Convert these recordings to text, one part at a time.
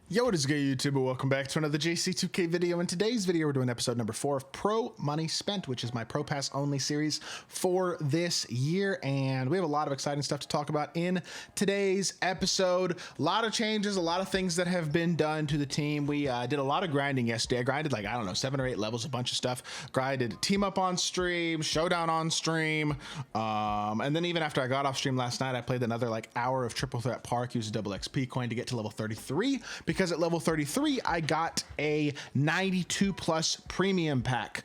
Yo, what is good, YouTube? Welcome back to another JC2K video. In today's video, we're doing episode number 4 of Pro Money Spent, which is my Pro Pass only series for this year. And we have a lot of exciting stuff to talk about in today's episode. A lot of changes, a lot of things that have been done to the team. We did a lot of grinding yesterday. I grinded like, I don't know, 7 or 8 levels, a bunch of stuff. Grinded team up on stream, showdown on stream. And then even after I got off stream last night, I played another like hour of Triple Threat Park, used a double XP coin to get to level 33. Because at level 33, I got a 92 plus premium pack,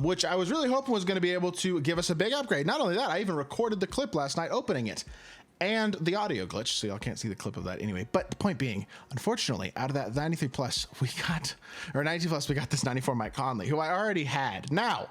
which I was really hoping was going to be able to give us a big upgrade. Not only that, I even recorded the clip last night opening it. And the audio glitch, so y'all can't see the clip of that anyway. But the point being, unfortunately, out of that 93 plus, we got, or 92 plus, we got this 94 Mike Conley, who I already had. Now,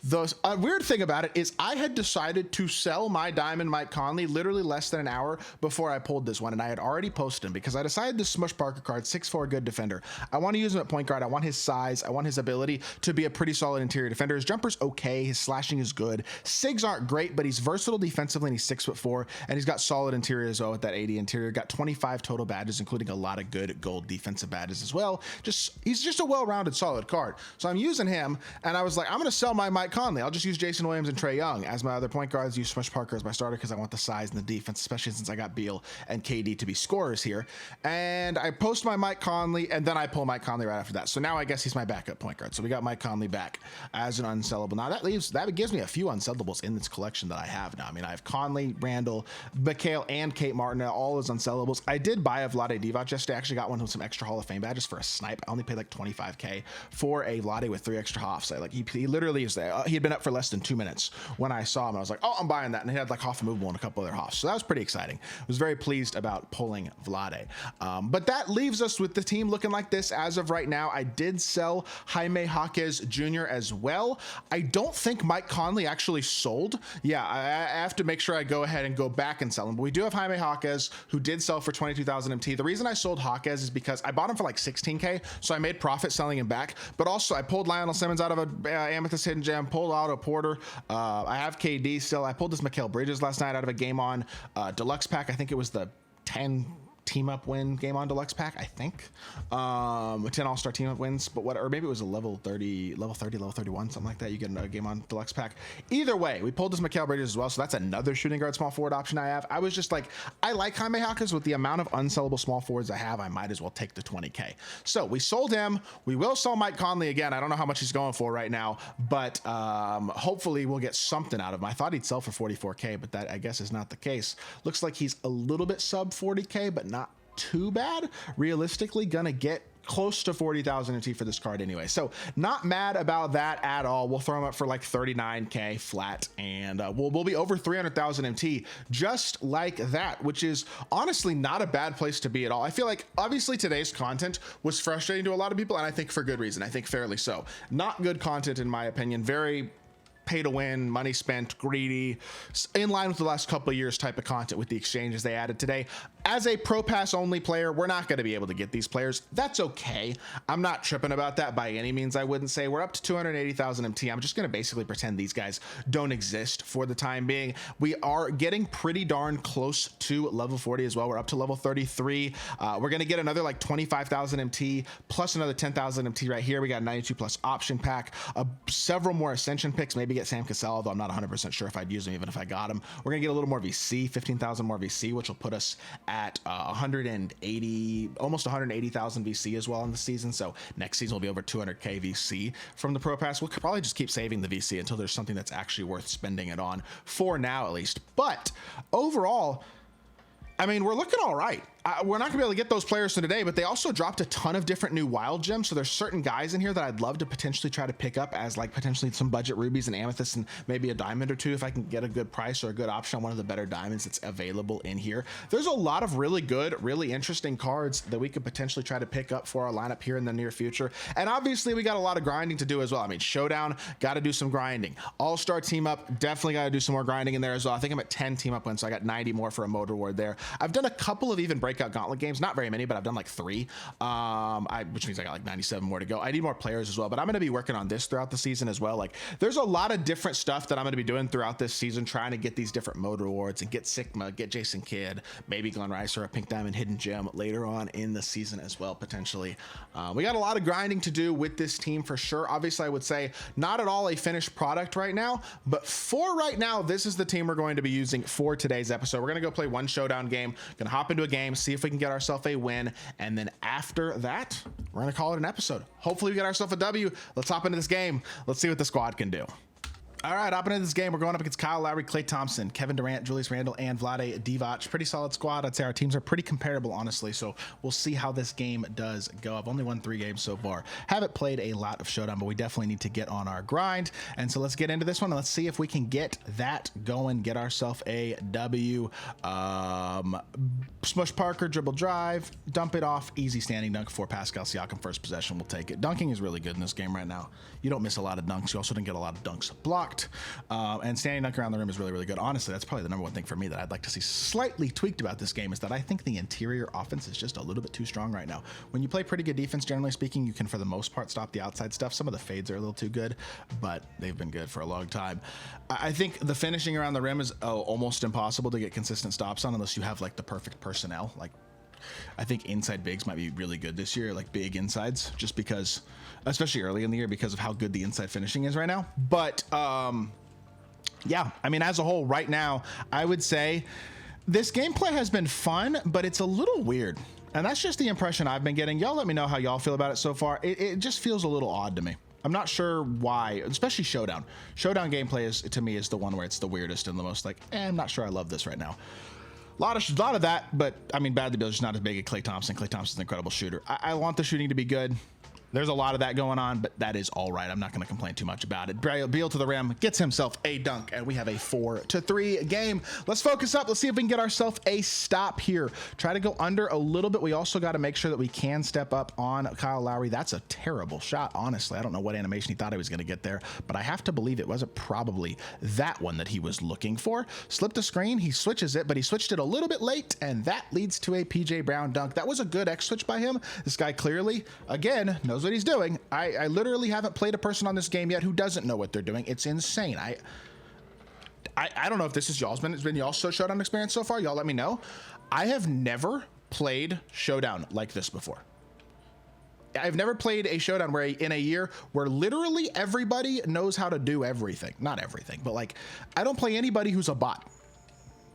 the weird thing about it is I had decided to sell my Diamond Mike Conley literally less than an hour before I pulled this one, and I had already posted him because I decided this Smush Parker card, 6'4", good defender. I want to use him at point guard. I want his size. I want his ability to be a pretty solid interior defender. His jumper's okay. His slashing is good. Sigs aren't great, but he's versatile defensively, and he's 6'4", and he's got solid interior as well with that 80 interior. Got 25 total badges, including a lot of good gold defensive badges as well. He's just a well-rounded, solid card. So I'm using him, and I was like, I'm going to sell my Mike Conley. I'll just use Jason Williams and Trae Young as my other point guards. Use Smush Parker as my starter because I want the size and the defense, especially since I got Beal and KD to be scorers here. And I post my Mike Conley, and then I pull Mike Conley right after that. So now I guess he's my backup point guard. So we got Mike Conley back as an unsellable. Now that gives me a few unsellables in this collection that I have now. I mean, I have Conley, Randall, Mikhail, and Kate Martin, all as unsellables. I did buy a Vlade Divac yesterday. I actually got one with some extra Hall of Fame badges for a snipe. I only paid like 25K for a Vlade with 3 extra hoffs. Like he literally is there. He had been up for less than 2 minutes when I saw him. I was like, oh, I'm buying that. And he had like Hoff movable and a couple other Hoffs. So that was pretty exciting. I was very pleased about pulling Vlade. But that leaves us with the team looking like this as of right now. I did sell Jaime Jaquez Jr. as well. I don't think Mike Conley actually sold. Yeah, I have to make sure I go ahead and go back and sell him. But we do have Jaime Jaquez, who did sell for 22,000 MT. The reason I sold Jaquez is because I bought him for like 16K, so I made profit selling him back. But also I pulled Lionel Simmons out of a Amethyst Hidden Gem, pulled Otto Porter. I have KD still. I pulled this Mikal Bridges last night out of a Game On Deluxe pack. I think it was the 10 team up win Game On Deluxe pack, I think. 10 all-star team up wins, but what, or maybe it was a level 30, level 31, something like that. You get a Game On Deluxe pack. Either way, we pulled this Mikal Bridges as well, so that's another shooting guard small forward option I have. I was just like, I like Jaime Jaquez. With the amount of unsellable small forwards I have, I might as well take the 20K. So we sold him. We will sell Mike Conley again. I don't know how much he's going for right now, but hopefully we'll get something out of him. I thought he'd sell for 44K, but that I guess is not the case. Looks like he's a little bit sub 40K, but not too bad. Realistically, gonna get close to 40,000 MT for this card anyway. So not mad about that at all. We'll throw him up for like 39K flat, and we'll be over 300,000 MT just like that, which is honestly not a bad place to be at all. I feel like obviously today's content was frustrating to a lot of people, and I think for good reason. I think fairly so. Not good content in my opinion. Very pay to win, money spent, greedy, in line with the last couple of years type of content with the exchanges they added today. As a Pro Pass only player, we're not going to be able to get these players. That's okay. I'm not tripping about that by any means. I wouldn't say we're up to 280,000 MT. I'm just going to basically pretend these guys don't exist for the time being. We are getting pretty darn close to level 40 as well. We're up to level 33. We're going to get another like 25,000 MT plus another 10,000 MT right here. We got a 92 plus option pack, several more ascension picks, maybe get Sam Cassell, although I'm not 100% sure if I'd use him even if I got him. We're gonna get a little more VC, 15,000 more VC, which will put us at 180, almost 180,000 VC as well in the season. So next season will be over 200K VC from the Pro Pass. We'll probably just keep saving the VC until there's something that's actually worth spending it on, for now at least. But overall, I mean, we're looking all right. We're not gonna be able to get those players for today, but they also dropped a ton of different new wild gems. So there's certain guys in here that I'd love to potentially try to pick up as like potentially some budget rubies and amethysts and maybe a diamond or two if I can get a good price or a good option on one of the better diamonds that's available in here. There's a lot of really good, really interesting cards that we could potentially try to pick up for our lineup here in the near future. And obviously we got a lot of grinding to do as well. I mean, Showdown, got to do some grinding. All-Star team up, definitely got to do some more grinding in there as well. I think I'm at 10 team up wins, so I got 90 more for a mode reward there. I've done a couple of even break breakout gauntlet games. Not very many, but I've done like 3, which means I got like 97 more to go. I need more players as well, but I'm going to be working on this throughout the season as well. Like there's a lot of different stuff that I'm going to be doing throughout this season, trying to get these different mode rewards and get Sigma, get Jason Kidd, maybe Glen Rice or a Pink Diamond Hidden Gem later on in the season as well, potentially. We got a lot of grinding to do with this team for sure. Obviously, I would say not at all a finished product right now, but for right now, this is the team we're going to be using for today's episode. We're going to go play one showdown game, going to hop into a game, see if we can get ourselves a win, and then after that, we're going to call it an episode. Hopefully we get ourselves a W. Let's hop into this game. Let's see what the squad can do. All right, hopping into this game, we're going up against Kyle Lowry, Klay Thompson, Kevin Durant, Julius Randle, and Vlade Divac. Pretty solid squad. I'd say our teams are pretty comparable, honestly, so we'll see how this game does go. I've only won 3 games so far. Haven't played a lot of Showdown, but we definitely need to get on our grind. And so let's get into this one, and let's see if we can get that going, get ourselves a W. Smush Parker, dribble drive, dump it off, easy standing dunk for Pascal Siakam. First possession, we'll take it. Dunking is really good in this game right now. You don't miss a lot of dunks. You also didn't get a lot of dunks blocked. And standing dunk around the rim is really, really good. Honestly, that's probably the number one thing for me that I'd like to see slightly tweaked about this game is that I think the interior offense is just a little bit too strong right now. When you play pretty good defense, generally speaking, you can, for the most part, stop the outside stuff. Some of the fades are a little too good, but they've been good for a long time. I think the finishing around the rim is almost impossible to get consistent stops on unless you have like the perfect personnel. Like, I think inside bigs might be really good this year, like big insides, just because, especially early in the year, because of how good the inside finishing is right now. But yeah, I mean, as a whole, right now, I would say this gameplay has been fun, but it's a little weird. And that's just the impression I've been getting. Y'all let me know how y'all feel about it so far. It just feels a little odd to me. I'm not sure why, especially Showdown. Showdown gameplay is, to me, is the one where it's the weirdest and the most like, I'm not sure I love this right now. A lot of that, but I mean, Bradley Beal's just not as big as Klay Thompson. Klay Thompson's an incredible shooter. I want the shooting to be good. There's a lot of that going on, but that is all right. I'm not going to complain too much about it. Beal to the rim, gets himself a dunk, and we have a 4-3 game. Let's focus up. Let's see if we can get ourselves a stop here. Try to go under a little bit. We also got to make sure that we can step up on Kyle Lowry. That's a terrible shot, honestly. I don't know what animation he thought he was going to get there, but I have to believe it wasn't probably that one that he was looking for. Slipped the screen. He switches it, but he switched it a little bit late, and that leads to a PJ Brown dunk. That was a good X switch by him. This guy clearly, again, knows what he's doing. I literally haven't played a person on this game yet who doesn't know what they're doing. It's insane. I don't know if this is y'all's been y'all's Showdown experience so far. Y'all let me know. I have never played Showdown like this before. I've never played a Showdown where in a year where literally everybody knows how to do everything. Not everything, but like I don't play anybody who's a bot.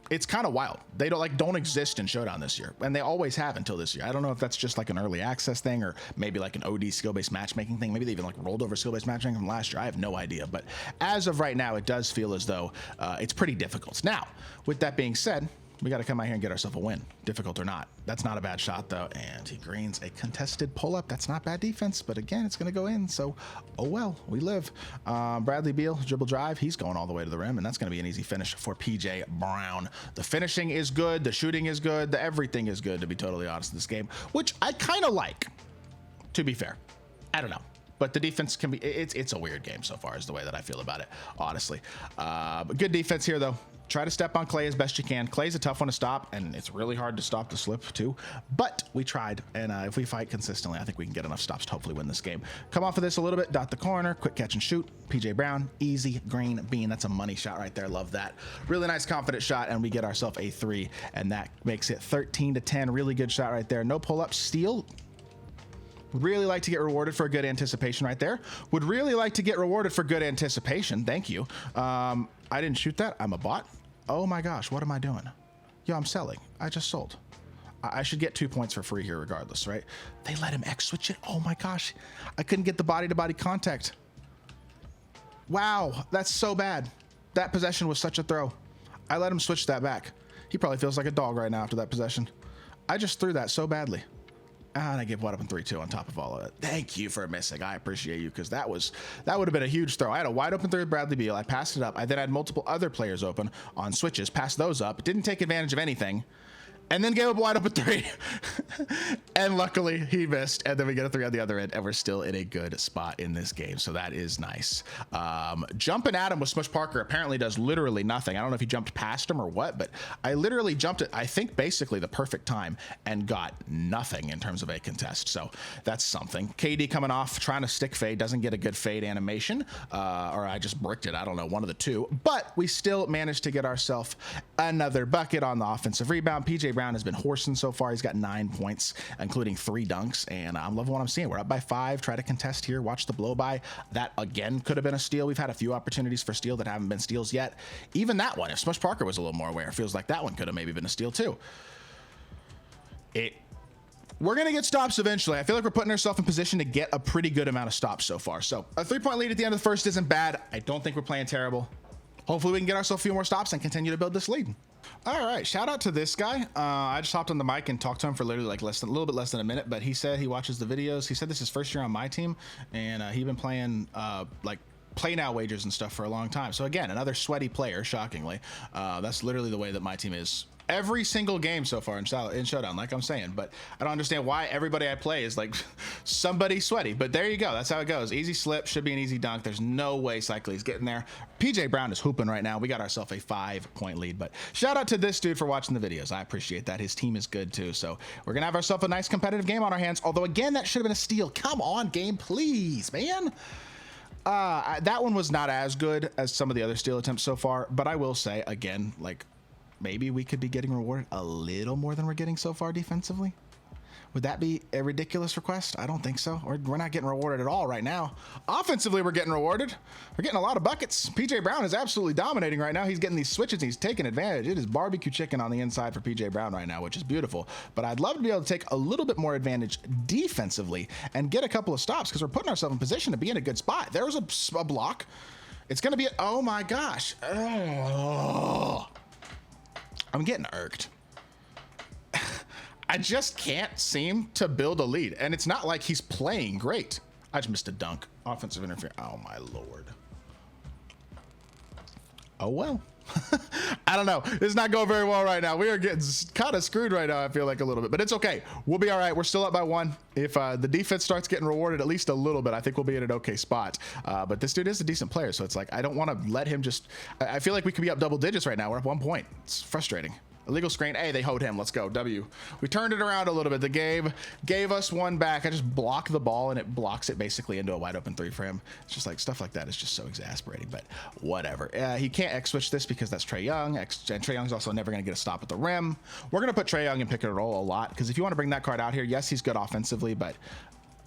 It's kind of wild. They don't exist in Showdown this year, and they always have until this year. I don't know if that's just like an early access thing or maybe like an OD skill-based matchmaking thing. Maybe they even like rolled over skill-based matchmaking from last year. I have no idea, but as of right now, it does feel as though it's pretty difficult. Now, with that being said, we got to come out here and get ourselves a win, difficult or not. That's not a bad shot, though, and he greens a contested pull-up. That's not bad defense, but again, it's going to go in, so oh well, we live. Bradley Beal, dribble drive, he's going all the way to the rim, and that's going to be an easy finish for PJ Brown. The finishing is good, the shooting is good, everything is good, to be totally honest in this game, which I kind of like, to be fair. I don't know. But the defense can be, it's a weird game so far is the way that I feel about it, honestly. But good defense here, though. Try to step on Klay as best you can. Klay's a tough one to stop, and it's really hard to stop the slip, too. But we tried, and if we fight consistently, I think we can get enough stops to hopefully win this game. Come off of this a little bit, dot the corner, quick catch and shoot. PJ Brown, easy green bean. That's a money shot right there. Love that. Really nice, confident shot, and we get ourselves a 3, and that makes it 13-10. Really good shot right there. No pull-up, steal. Would really like to get rewarded for a good anticipation right there. Would really like to get rewarded for good anticipation. Thank you. I didn't shoot that. I'm a bot. Oh my gosh, what am I doing? Yo, I'm selling. I just sold. I should get 2 points for free here regardless, right? They let him X switch it. Oh my gosh. I couldn't get the body-to-body contact. Wow, that's so bad. That possession was such a throw. I let him switch that back. He probably feels like a dog right now after that possession. I just threw that so badly. And I give what up in 3-2 on top of all of it. Thank you for missing. I appreciate you, because that would have been a huge throw. I had a wide open 3 with Bradley Beal. I passed it up. I then had multiple other players open on switches, passed those up, didn't take advantage of anything, and then gave up wide open three. And luckily he missed. And then we get a three on the other end, and we're still in a good spot in this game. So that is nice. Jumping at him with Smush Parker apparently does literally nothing. I don't know if he jumped past him or what, but I literally jumped at, I think, basically the perfect time and got nothing in terms of a contest. So that's something. KD coming off, trying to stick fade, doesn't get a good fade animation, or I just bricked it. I don't know, one of the two, but we still managed to get ourselves another bucket on the offensive rebound. PJ Brown has been horsing so far. He's got 9 points, including 3 dunks, and I'm loving what I'm seeing. We're up by 5. Try to contest here. Watch the blow by. That again could have been a steal. We've had a few opportunities for steal that haven't been steals yet. Even that one, if Smush Parker was a little more aware, it feels like that one could have maybe been a steal too. We're going to get stops eventually. I feel like we're putting ourselves in position to get a pretty good amount of stops so far. So a 3-point lead at the end of the first isn't bad. I don't think we're playing terrible. Hopefully we can get ourselves a few more stops and continue to build this lead. All right, shout out to this guy. I just hopped on the mic and talked to him for literally like a little bit less than a minute, but he said he watches the videos. He said this is his first year on my team, and he's been playing like play now wagers and stuff for a long time. So again, another sweaty player, shockingly. That's literally the way that my team is every single game so far in Showdown, like I'm saying, but I don't understand why everybody I play is like somebody sweaty, but there you go. That's how it goes. Easy slip, should be an easy dunk. There's no way Cycly's getting there. PJ Brown is hooping right now. We got ourselves a 5-point lead, but shout out to this dude for watching the videos. I appreciate that. His team is good too. So we're going to have ourselves a nice competitive game on our hands. Although again, that should have been a steal. Come on, game, please, man. That one was not as good as some of the other steal attempts so far, but I will say again, like, maybe we could be getting rewarded a little more than we're getting so far defensively. Would that be a ridiculous request? I don't think so. Or we're not getting rewarded at all right now. Offensively, we're getting rewarded. We're getting a lot of buckets. PJ Brown is absolutely dominating right now. He's getting these switches. And he's taking advantage. It is barbecue chicken on the inside for PJ Brown right now, which is beautiful. But I'd love to be able to take a little bit more advantage defensively and get a couple of stops because we're putting ourselves in position to be in a good spot. There was a block. It's going to be, oh my gosh. Oh. I'm getting irked. I just can't seem to build a lead. And it's not like he's playing great. I just missed a dunk. Offensive interference. Oh, my Lord. Oh, well. I don't know. It's not going very well right now. We are getting kind of screwed right now, I feel like, a little bit. But it's okay. We'll be all right. We're still up by 1. If the defense starts getting rewarded at least a little bit, I think we'll be in an okay spot. But this dude is a decent player, so it's like I don't want to let him just... I feel like we could be up double digits right now. We're up 1 point. It's frustrating. Illegal screen. Hey, they hoed him. Let's go. W. We turned it around a little bit. The game gave us 1 back. I just block the ball, and it blocks it basically into a wide open 3 for him. It's just like stuff like that is just so exasperating, but whatever. He can't X-switch this because that's Trae Young. And Trae Young's also never going to get a stop at the rim. We're going to put Trae Young in pick and roll a lot because if you want to bring that card out here, yes, he's good offensively, but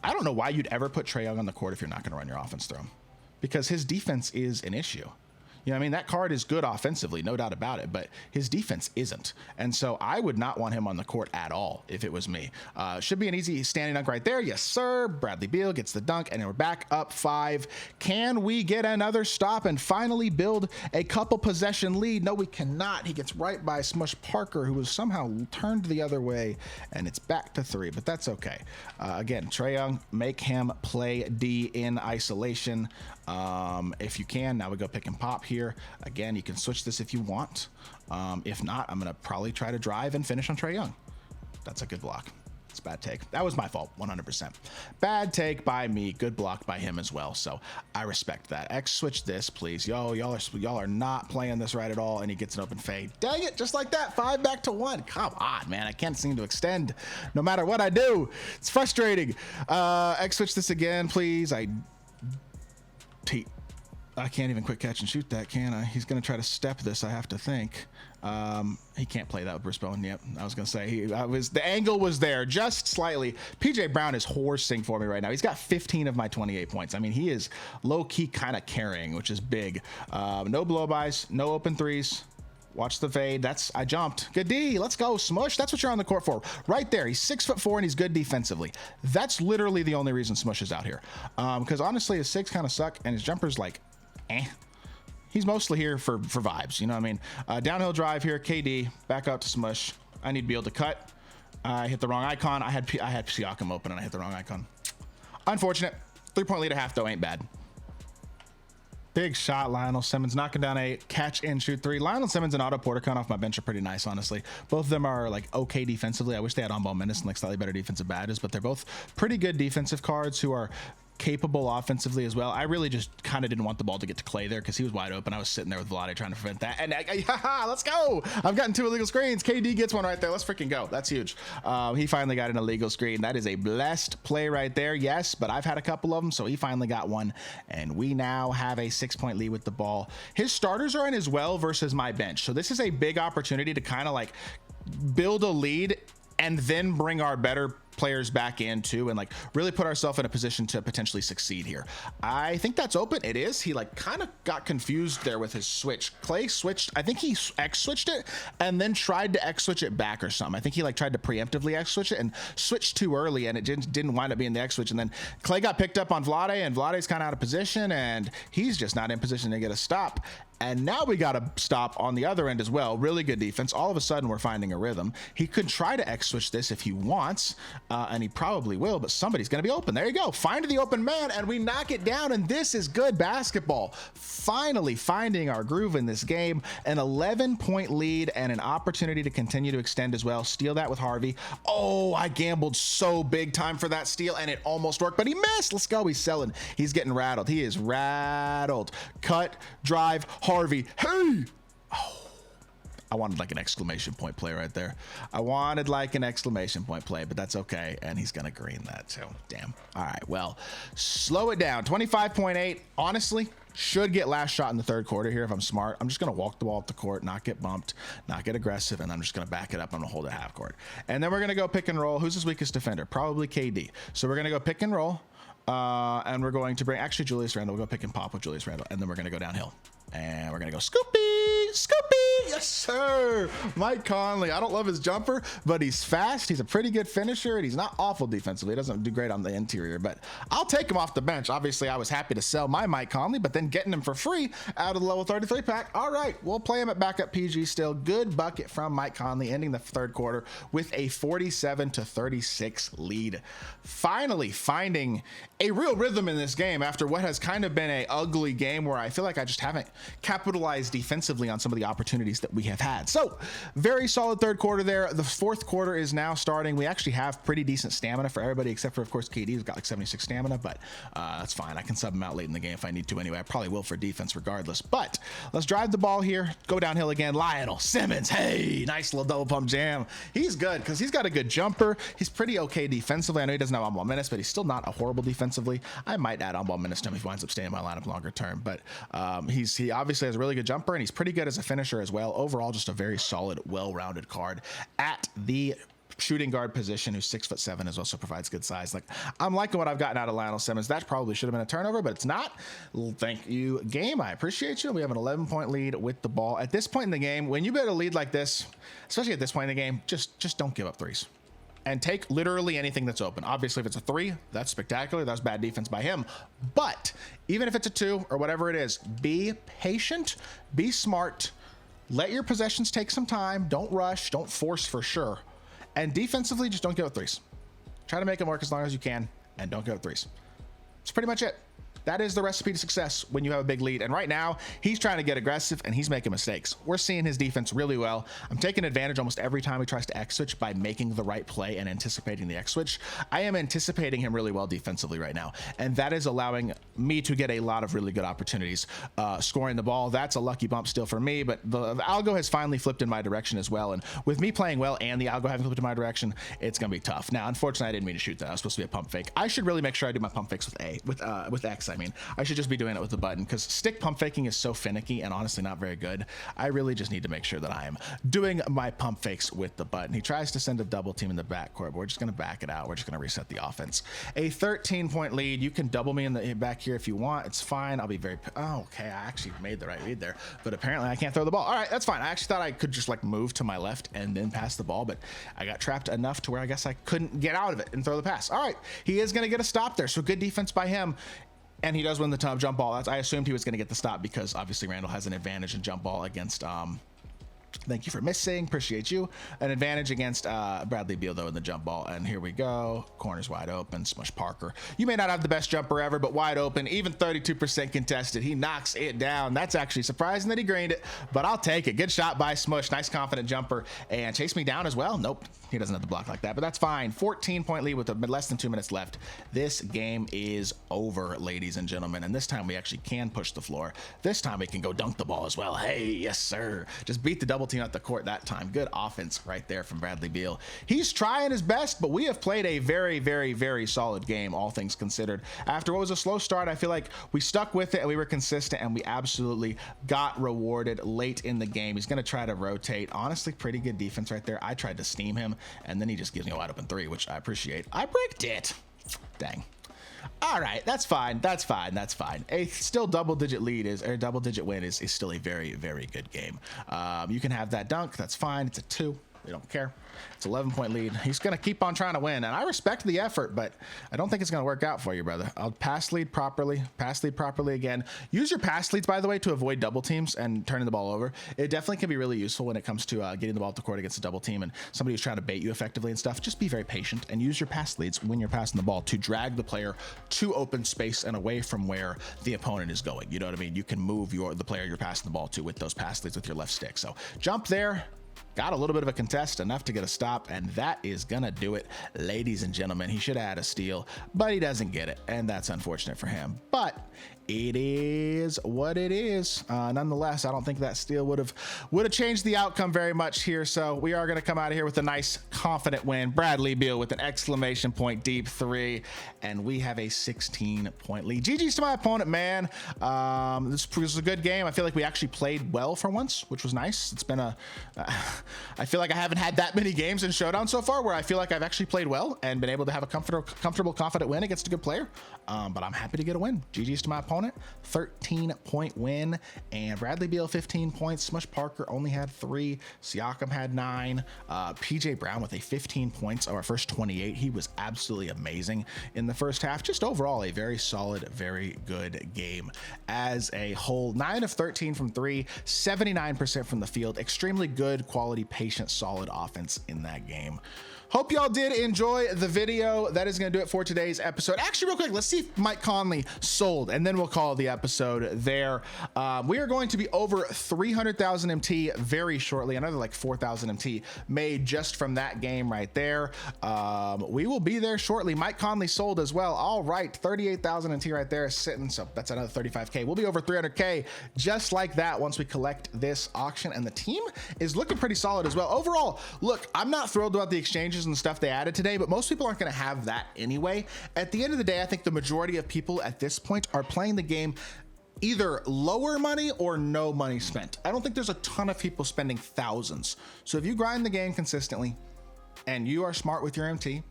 I don't know why you'd ever put Trae Young on the court if you're not going to run your offense through him because his defense is an issue. You know what I mean? That card is good offensively, no doubt about it, but his defense isn't. And so I would not want him on the court at all if it was me. Should be an easy standing dunk right there. Yes, sir. Bradley Beal gets the dunk, and we're back up 5. Can we get another stop and finally build a couple possession lead? No, we cannot. He gets right by Smush Parker, who was somehow turned the other way, and it's back to 3, but that's okay. Again, Trae Young, make him play D in isolation. If you can, now we go pick and pop here. Again, you can switch this if you want. If not, I'm going to probably try to drive and finish on Trae Young. That's a good block. It's a bad take. That was my fault, 100%. Bad take by me. Good block by him as well. So I respect that. X switch this, please. Y'all are not playing this right at all. And he gets an open fade. Dang it, just like that. 5 back to 1. Come on, man. I can't seem to extend no matter what I do. It's frustrating. X switch this again, please. I can't even quick catch and shoot that, can I? He's going to try to step this, I have to think. He can't play that with Bruce Bowen. Yep, I was going to say. The angle was there just slightly. PJ Brown is horsing for me right now. He's got 15 of my 28 points. I mean, he is low-key kind of carrying, which is big. No blow-bys, no open threes. Watch the fade. I jumped. Good D. Let's go. Smush. That's what you're on the court for. Right there. He's 6'4" and he's good defensively. That's literally the only reason Smush is out here. Because honestly, his 6 kind of suck and his jumper's like, eh. He's mostly here for vibes. You know what I mean? Downhill drive here. KD. Back out to Smush. I need to be able to cut. I hit the wrong icon. I had Siakam open and I hit the wrong icon. Unfortunate. 3-point lead at half though ain't bad. Big shot, Lionel Simmons knocking down a catch and shoot three. Lionel Simmons and Otto Porter coming off my bench are pretty nice, honestly. Both of them are like okay defensively. I wish they had on-ball menace and like slightly better defensive badges, but they're both pretty good defensive cards who are capable offensively as well. I really just kind of didn't want the ball to get to Clay there because he was wide open. I was sitting there with Vlade trying to prevent that. And let's go. I've gotten 2 illegal screens. KD gets one right there. Let's freaking go. That's huge. He finally got an illegal screen. That is a blessed play right there. Yes, but I've had a couple of them, so he finally got one. And we now have a 6-point lead with the ball. His starters are in as well versus my bench. So this is a big opportunity to kind of like build a lead and then bring our better players back in too and like really put ourselves in a position to potentially succeed here. I think that's open. It is. He like kind of got confused there with his switch. Clay switched. I think he X switched it and then tried to X switch it back or something. I think he like tried to preemptively X switch it and switched too early and it didn't wind up being the X switch. And then Clay got picked up on Vlade and Vlade's kind of out of position and he's just not in position to get a stop. And now we got a stop on the other end as well. Really good defense. All of a sudden, we're finding a rhythm. He could try to X switch this if he wants, and he probably will, but somebody's going to be open. There you go. Find the open man, and we knock it down, and this is good basketball. Finally finding our groove in this game. An 11-point lead and an opportunity to continue to extend as well. Steal that with Harvey. Oh, I gambled so big time for that steal, and it almost worked, but he missed. Let's go. He's selling. He's getting rattled. He is rattled. Cut, drive, Harvey. Hey! Oh, I wanted like an exclamation point play right there. I wanted like an exclamation point play, but that's okay. And he's going to green that too. Damn. All right. Well, slow it down. 25.8. Honestly, should get last shot in the third quarter here if I'm smart. I'm just going to walk the ball up the court, not get bumped, not get aggressive, and I'm just going to back it up. I'm going to hold it half court. And then we're going to go pick and roll. Who's his weakest defender? Probably KD. So we're going to go pick and roll. And we're going to bring actually Julius Randle. We'll go pick and pop with Julius Randle. And then we're going to go downhill. And we're going to go Scoopy, Scoopy. Yes, sir. Mike Conley. I don't love his jumper, but he's fast. He's a pretty good finisher, and he's not awful defensively. He doesn't do great on the interior, but I'll take him off the bench. Obviously, I was happy to sell my Mike Conley, but then getting him for free out of the level 33 pack. All right, we'll play him at backup PG still. Good bucket from Mike Conley, ending the third quarter with a 47-36 lead. Finally finding a real rhythm in this game after what has kind of been a ugly game where I feel like I just haven't capitalized defensively on some of the opportunities that we have had. So very solid third quarter there. The fourth quarter is now starting. We actually have pretty decent stamina for everybody except for, of course, KD, who's got like 76 stamina, but that's fine. I can sub him out late in the game if I need to anyway. I probably will for defense regardless, but let's drive the ball here. Go downhill again. Lionel Simmons. Hey, nice little double pump jam. He's good because he's got a good jumper. He's pretty okay defensively. I know he doesn't have on-ball menace, but he's still not a horrible defensively. I might add on-ball menace to him if he winds up staying in my lineup longer term, but he obviously has a really good jumper and he's pretty good as a finisher as well. Overall, just a very solid, well-rounded card at the shooting guard position, who's 6'7", as also provides good size. Like, I'm liking what I've gotten out of Lionel Simmons. That probably should have been a turnover, but it's not. Thank you, game. I appreciate you. We have an 11-point lead with the ball. At this point in the game, when you get a lead like this, especially at this point in the game, just don't give up threes. And take literally anything that's open. Obviously, if it's a 3, that's spectacular. That's bad defense by him. But even if it's a 2 or whatever it is, be patient, be smart, let your possessions take some time. Don't rush, don't force for sure. And defensively, just don't give up threes. Try to make them work as long as you can, and don't give up threes. That's pretty much it. That is the recipe to success when you have a big lead. And right now, he's trying to get aggressive and he's making mistakes. We're seeing his defense really well. I'm taking advantage almost every time he tries to X switch by making the right play and anticipating the X switch. I am anticipating him really well defensively right now. And that is allowing me to get a lot of really good opportunities scoring the ball. That's a lucky bump still for me, but the algo has finally flipped in my direction as well. And with me playing well and the algo having flipped in my direction, it's going to be tough. Now, unfortunately, I didn't mean to shoot that. I was supposed to be a pump fake. I should really make sure I do my pump fakes with X. I mean, I should just be doing it with the button because stick pump faking is so finicky and honestly not very good. I really just need to make sure that I am doing my pump fakes with the button. He tries to send a double team in the backcourt, but we're just going to back it out. We're just going to reset the offense. A 13-point lead. You can double me in the back here if you want. It's fine. I'll be very... Oh, okay. I actually made the right read there, but apparently I can't throw the ball. All right, that's fine. I actually thought I could just like move to my left and then pass the ball, but I got trapped enough to where I guess I couldn't get out of it and throw the pass. All right. He is going to get a stop there. So good defense by him. And he does win the jump ball. I assumed he was going to get the stop because obviously Randall has an advantage in jump ball against Thank you for missing. Appreciate you. An advantage against Bradley Beal, though, in the jump ball. And here we go. Corner's wide open. Smush Parker. You may not have the best jumper ever, but wide open. Even 32% contested. He knocks it down. That's actually surprising that he greened it, but I'll take it. Good shot by Smush. Nice confident jumper. And chase me down as well. Nope. He doesn't have to block like that, but that's fine. 14-point lead with less than 2 minutes left. This game is over, ladies and gentlemen. And this time we actually can push the floor. This time we can go dunk the ball as well. Hey, yes, sir. Just beat the double team at the court that time. Good offense right there from Bradley Beal. He's trying his best, but we have played a very, very, very solid game, all things considered. After what was a slow start, I feel like we stuck with it and we were consistent, and we absolutely got rewarded late in the game. He's going to try to rotate. Honestly, pretty good defense right there. I tried to steam him, and then he just gives me a wide open three, which I appreciate. I bricked it. Dang. All right, that's fine. That's fine. That's fine. A still double-digit lead or double-digit win is still a very, very good game. You can have that dunk. That's fine. It's a 2. We don't care. It's 11-point lead. He's going to keep on trying to win, and I respect the effort, but I don't think it's going to work out for you, brother. I'll pass lead properly again. Use your pass leads, by the way, to avoid double teams and turning the ball over. It definitely can be really useful when it comes to getting the ball up the court against a double team and somebody who's trying to bait you effectively and stuff. Just be very patient and use your pass leads when you're passing the ball to drag the player to open space and away from where the opponent is going. You know what I mean? You can move the player you're passing the ball to with those pass leads with your left stick. So jump there. Got a little bit of a contest, enough to get a stop, and that is gonna do it, ladies and gentlemen. He should have had a steal, but he doesn't get it, and that's unfortunate for him. But it is what it is. Nonetheless, I don't think that steal would have changed the outcome very much here. So we are going to come out of here with a nice, confident win. Bradley Beal with an exclamation point deep 3, and we have a 16-point lead. GG's to my opponent, man. This was a good game. I feel like we actually played well for once, which was nice. It's been I feel like I haven't had that many games in Showdown so far where I feel like I've actually played well and been able to have a comfortable, confident win against a good player. But I'm happy to get a win. GG's to my opponent. 13-point win, and Bradley Beal 15 points. Smush Parker only had 3. Siakam had 9. PJ Brown with a 15 points of our first 28. He was absolutely amazing in the first half. Just overall a very solid, very good game as a whole. 9 of 13 from 3, 79% from the field. Extremely good quality, patient, solid offense in that game. Hope y'all did enjoy the video. That is going to do it for today's episode. Actually, real quick, let's see if Mike Conley sold, and then we'll call the episode there. We are going to be over 300,000 MT very shortly. Another like 4,000 MT made just from that game right there. We will be there shortly. Mike Conley sold as well. All right, 38,000 MT right there sitting. So that's another 35K. We'll be over 300K just like that once we collect this auction, and the team is looking pretty solid as well. Overall, look, I'm not thrilled about the exchanges and the stuff they added today, but most people aren't going to have that anyway. At the end of the day, I think the majority of people at this point are playing the game either lower money or no money spent. I don't think there's a ton of people spending thousands. So if you grind the game consistently and you are smart with your MT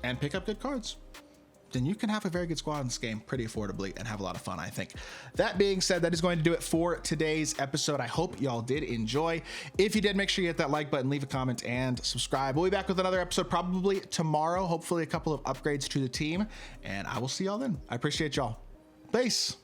and pick up good cards, then you can have a very good squad in this game pretty affordably and have a lot of fun, I think. That being said, that is going to do it for today's episode. I hope y'all did enjoy. If you did, make sure you hit that like button, leave a comment, and subscribe. We'll be back with another episode probably tomorrow. Hopefully a couple of upgrades to the team, and I will see y'all then. I appreciate y'all. Peace.